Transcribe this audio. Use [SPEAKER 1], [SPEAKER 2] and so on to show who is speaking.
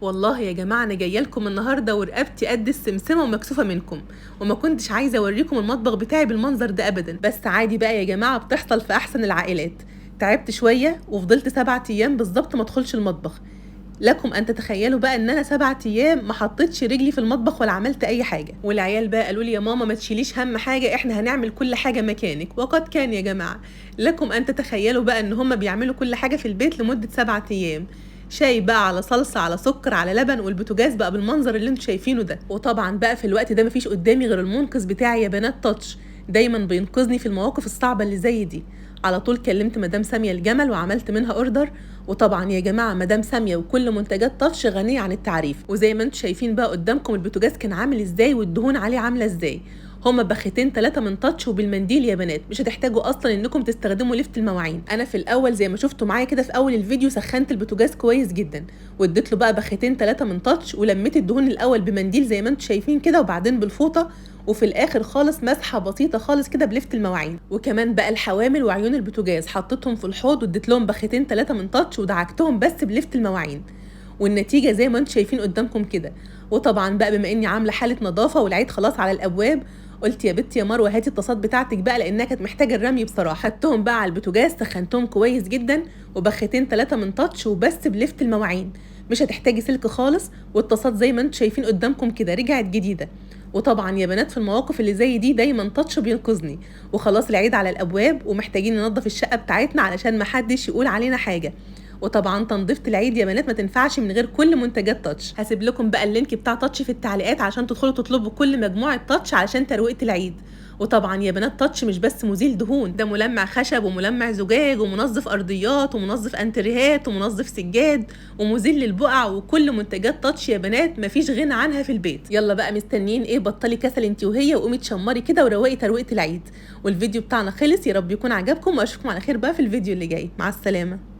[SPEAKER 1] والله يا جماعه انا جايه لكم النهارده ورقبتي قد السمسمه ومكسوفه منكم، وما كنتش عايزه اوريكم المطبخ بتاعي بالمنظر ده ابدا، بس عادي بقى يا جماعه بتحصل في احسن العائلات. تعبت شويه وفضلت 7 ايام بالظبط ما ادخلش المطبخ. لكم ان تتخيلوا بقى ان انا 7 ايام ما حطيتش رجلي في المطبخ ولا عملت اي حاجه، والعيال بقى قالوا لي يا ماما ما تشيليش هم حاجه، احنا هنعمل كل حاجه مكانك. وقد كان يا جماعه. لكم ان تتخيلوا بقى ان هم بيعملوا كل حاجه في البيت لمده 7 ايام. شاي بقى على صلصه على سكر على لبن، والبوتاجاز بقى بالمنظر اللي انتوا شايفينه ده. وطبعا بقى في الوقت ده مفيش قدامي غير المنقذ بتاعي يا بنات تاتش، دايما بينقذني في المواقف الصعبه اللي زي دي. على طول كلمت مدام ساميه الجمل وعملت منها اوردر. وطبعا يا جماعه مدام ساميه وكل منتجات تاتش غنيه عن التعريف، وزي ما انتم شايفين بقى قدامكم البوتاجاز كان عامل ازاي والدهون عليه عامله ازاي. هما بختين 3 من تاتش وبالمنديل يا بنات، مش هتحتاجوا اصلا انكم تستخدموا لفت المواعين. انا في الاول زي ما شفتوا معايا كده في اول الفيديو سخنت البوتاجاز كويس جدا، واديت له بقى بختين 3 من تاتش، ولميت الدهون الاول بمنديل زي ما انتم شايفين كده، وبعدين بالفوطه، وفي الاخر خالص مسحه بسيطه خالص كده بلفت المواعين. وكمان بقى الحوامل وعيون البوتاجاز حطيتهم في الحوض واديت لهم بختين 3 من تاتش ودعكتهم بس بلفت المواعين، والنتيجه زي ما انتم شايفين قدامكم كده. وطبعا بقى بما اني عامله حاله نظافه والعيد خلاص على الابواب، قلت يا بنتي يا مروه هاتي الطاسات بتاعتك بقى، لانها كانت محتاجه الرمي بصراحه. خدتهم بقى على البوتاجاز سخنتهم كويس جدا، وبختين 3 من تاتش وبس بلفت المواعين، مش هتحتاجي سلك خالص. والطاسات زي ما انتم شايفين قدامكم كده رجعت جديده. وطبعا يا بنات في المواقف اللي زي دي دايما تاتش بينقذني. وخلاص العيد على الابواب ومحتاجين ننظف الشقه بتاعتنا علشان محدش يقول علينا حاجه. وطبعا تنظيفه العيد يا بنات ما تنفعش من غير كل منتجات تاتش. هسيب لكم بقى اللينك بتاع تاتش في التعليقات عشان تدخلوا تطلبوا كل مجموعه تاتش علشان ترويقه العيد. وطبعا يا بنات تاتش مش بس مزيل دهون، ده ملمع خشب وملمع زجاج ومنظف ارضيات ومنظف انتريهات ومنظف سجاد ومزيل للبقع، وكل منتجات تاتش يا بنات مفيش غنى عنها في البيت. يلا بقى مستنيين ايه؟ بطلي كسل انت وهي وقومي تشمري كده وروقي ترويقه العيد. والفيديو بتاعنا خلص، يا رب يكون عجبكم واشوفكم على خير بقى في الفيديو اللي جاي. مع السلامه.